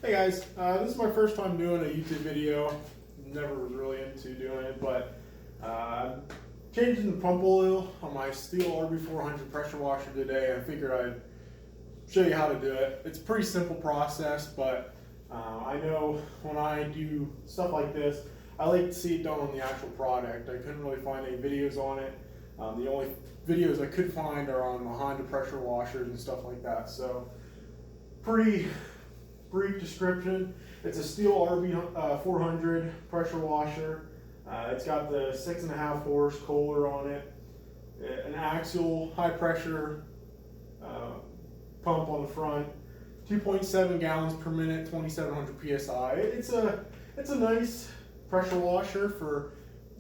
Hey guys, this is my first time doing a YouTube video. Never was really into doing it, but changing the pump oil on my STIHL RB400 pressure washer today. I figured I'd show you how to do it. It's a pretty simple process, but I know when I do stuff like this, I like to see it done on the actual product. I couldn't really find any videos on it. The only videos I could find are on the Honda pressure washers and stuff like that. So pretty brief description. It's a STIHL RB400 pressure washer. It's got the 6.5 horse Kohler on it, an axial high pressure pump on the front, 2.7 gallons per minute, 2,700 psi. It's a nice pressure washer for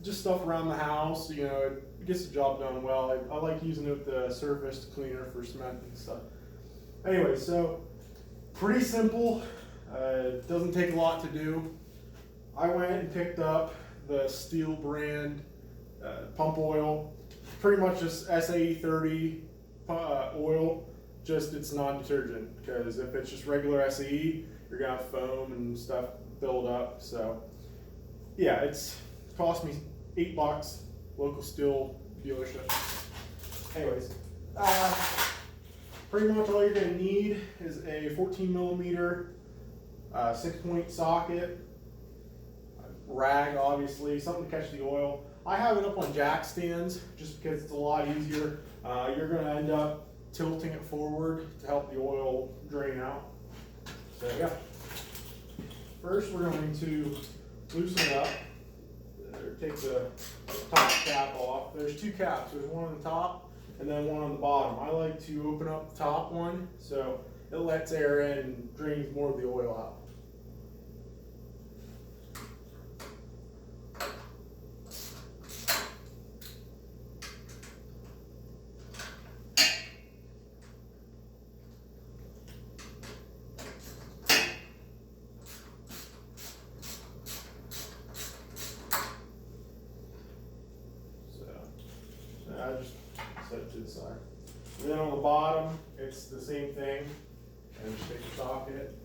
just stuff around the house. You know, it gets the job done well. I like using it with the surface cleaner for cement and stuff. Anyway, so pretty simple. It doesn't take a lot to do. I went and picked up the STIHL brand pump oil. Pretty much just SAE30 oil, just it's non-detergent, because if it's just regular SAE, you're gonna have foam and stuff build up. So yeah, it's cost me $8, local STIHL dealership. Anyways, pretty much all you're gonna need is a 14mm 6-point socket, rag, obviously, something to catch the oil. I have it up on jack stands just because it's a lot easier. You're going to end up tilting it forward to help the oil drain out. So yeah. First we're going to loosen it up. Take the top cap off. There's two caps. There's one on the top and then one on the bottom. I like to open up the top one so it lets air in and drains more of the oil out. I just set it to the side. And then on the bottom, it's the same thing. And just take the socket.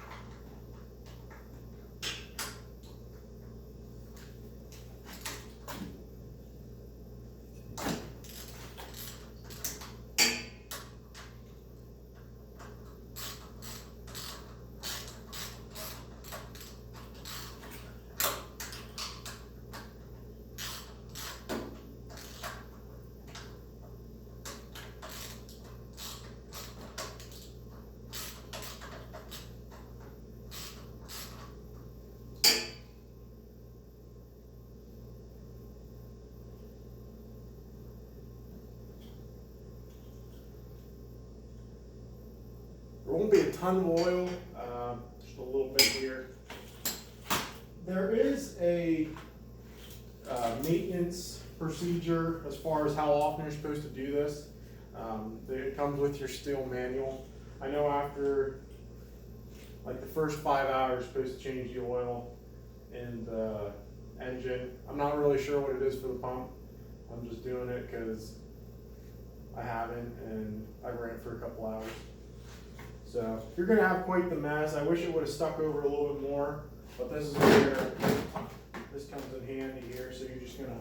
There won't be a ton of oil, just a little bit here. There is a maintenance procedure as far as how often you're supposed to do this. It comes with your STIHL manual. I know after like the first 5 hours, you're supposed to change the oil in the engine. I'm not really sure what it is for the pump. I'm just doing it because I haven't and I ran it for a couple hours. So you're going to have quite the mess. I wish it would have stuck over a little bit more, but this is where this comes in handy here. So you're just going to,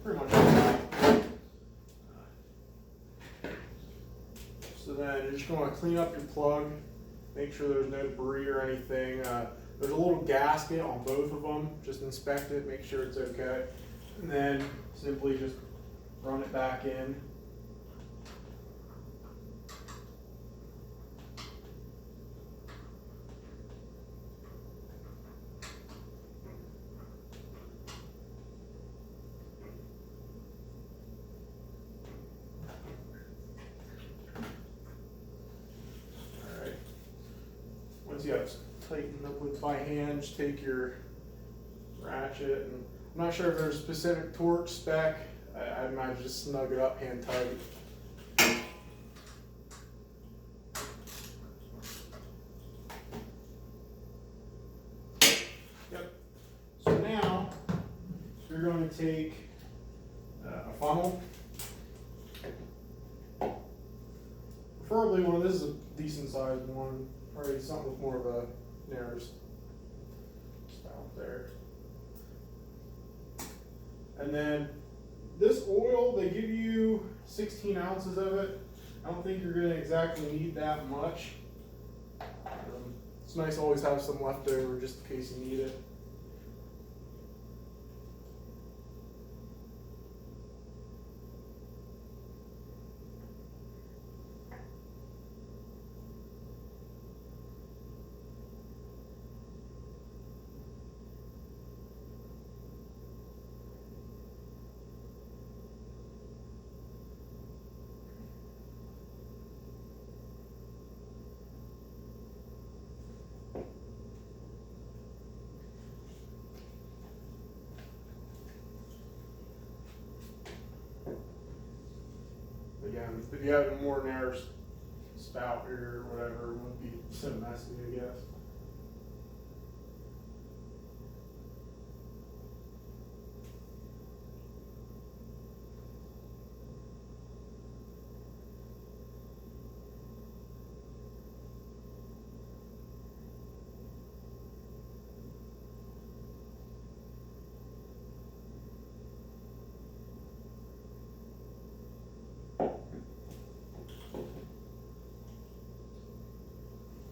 pretty much. So then you're just going to clean up your plug, make sure there's no debris or anything. There's a little gasket on both of them. Just inspect it, make sure it's okay. And then simply just run it back in. Once you have tightened up with by hand, just take your ratchet, and I'm not sure if there's a specific torque spec. I imagine just snug it up hand tight. you're going to take a funnel. Preferably one, this is a decent sized one, probably something with more of a narrow spout there. And then this oil, they give you 16 ounces of it. I don't think you're going to exactly need that much. It's nice to always have some left over just in case you need it. Again, if you have a more narrow spout here or whatever, it wouldn't be so messy, I guess.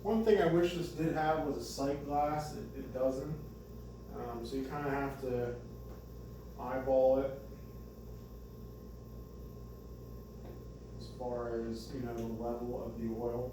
One thing I wish this did have was a sight glass. It doesn't. So you kind of have to eyeball it as far as, you know, the level of the oil.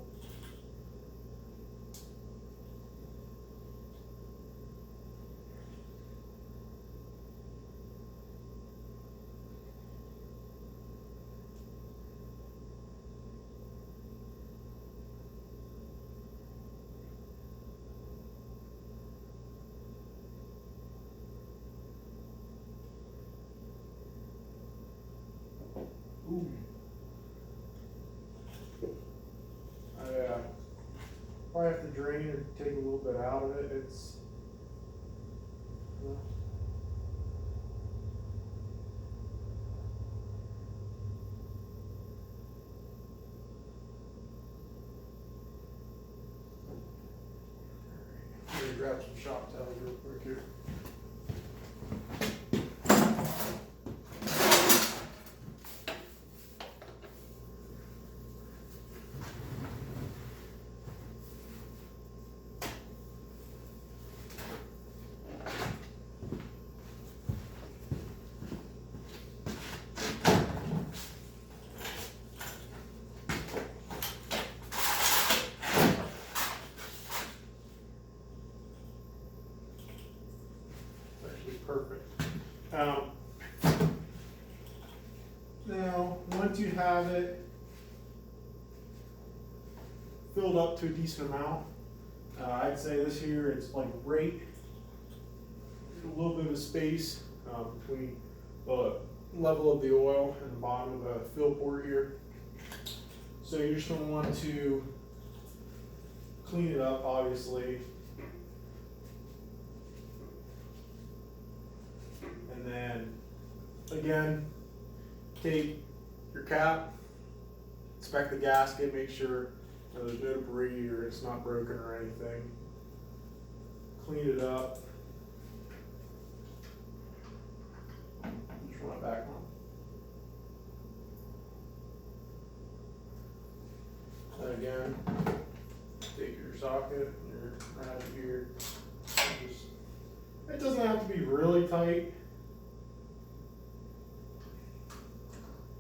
Ooh. I probably have to drain or take a little bit out of it. It's let me grab some shop towels real quick here. Perfect. Now, once you have it filled up to a decent amount, I'd say this here, it's like right a little bit of space between the level of the oil and the bottom of the fill port here. So you're just going to want to clean it up, obviously. And then, again, take your cap, inspect the gasket, make sure there's no debris or it's not broken or anything. Clean it up. Just run it back on. And again, take your socket, your ratchet here. It doesn't have to be really tight.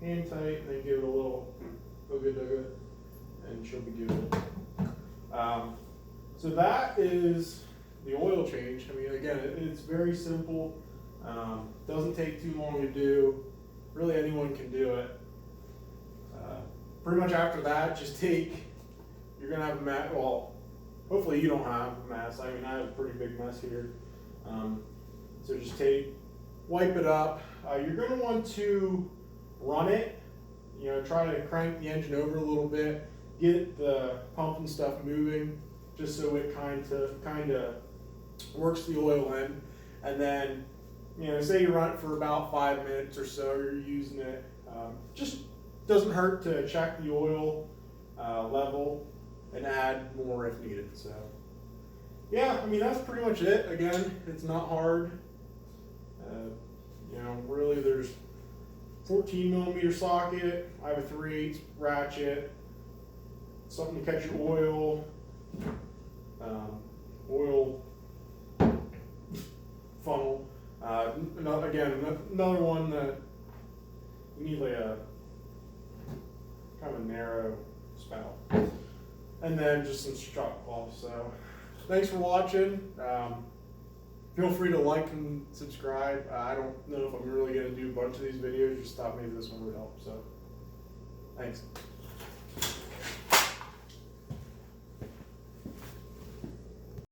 Hand tight, and then give it a little ooga-dooga, and she'll be good. So that is the oil change. I mean, again, it's very simple. Doesn't take too long to do. Really, anyone can do it. Pretty much after that, just you're gonna have a mess. Well, hopefully you don't have a mess. I mean, I have a pretty big mess here. So just wipe it up. You're gonna want to run it, you know, try to crank the engine over a little bit, get the pump and stuff moving, just so it kind of works the oil in, and then You know, say you run it for about 5 minutes or so, you're using it. Just doesn't hurt to check the oil level and add more if needed. So yeah, I mean, that's pretty much it. Again, it's not hard. You know, really, there's 14mm socket. I have a 3/8 ratchet. Something to catch your oil. Oil funnel. Another one that you need like a kind of a narrow spout, and then just some strut cloth. So thanks for watching. Feel free to like and subscribe. I don't know if I'm really going to do a bunch of these videos, just thought maybe this one would help. So thanks.